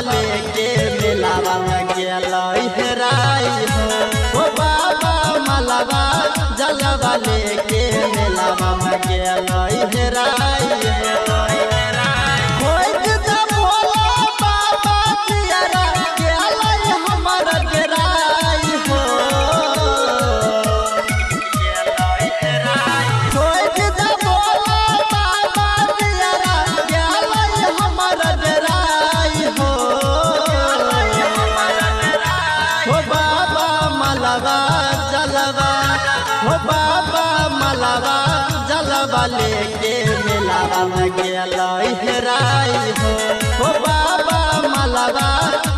लेके मेलावा में गेलो हेराई हो बाबा मलवा जलवा लेके मेलावा में गेलो हेराई जलवा लेके मेलावा में गेलो हेराई हो बाबा मलवा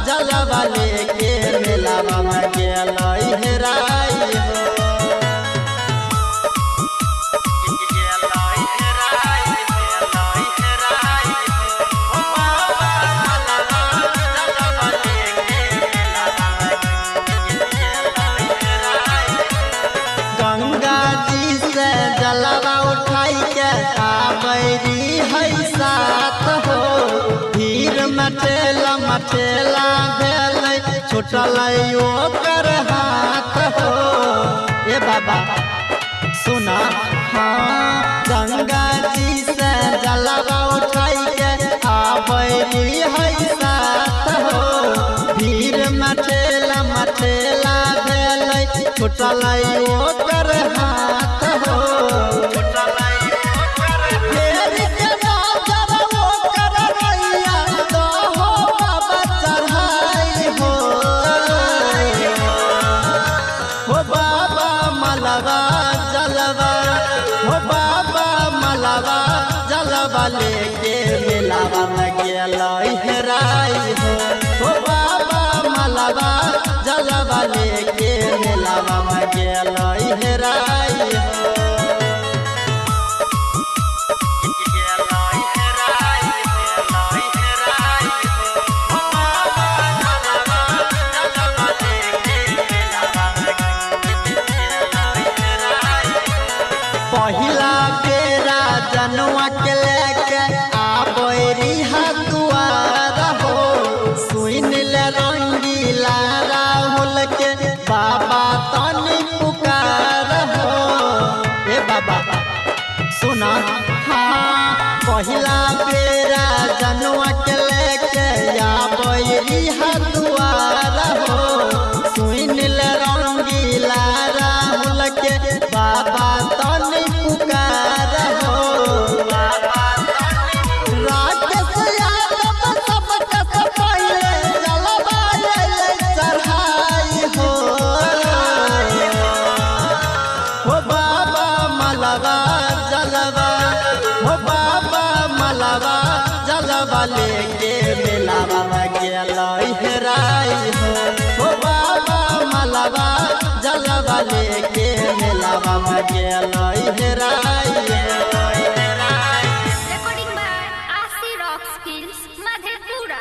जलवा लेके मेलावा में गेलो हेराई गंगा जी से जलवा उठाई के आबरी है साथ हो भीड़ मटेला मटेला भेल छुटल ओकर हाथ हो ए बाबा सुना हाँ गंगा जी से जलवा उठाई के आबरी है साथ हो भीड़ मटेला मटेला भेल छुटल ओकर हाथ हो बाबा मलवा जलवा लेके मेलावा में गेलो हेराई हो बाबा मलवा जलवा लेके मेलावा में गेलो हेराई पहिला बेरा जनुआ के लेके आबरी दुआर हो सुन ले रंगीला राहुल के बाबा तनी पुकार हो ए बाबा सुना हाँ पहिला बेरा जनुआ के लेके आबरी दुआर हो सुन ले रंगीला राहुल के बाबा तनी पुकार हो राकेश यादव सबके पहिले जलवा चढ़ाई हो बाबा मलवा जलवा हो बाबा मलवा जलवा लेके मेलावा में गेलो हेराई हो बाबा मलवा जलवा लेके मेलावा में गेलो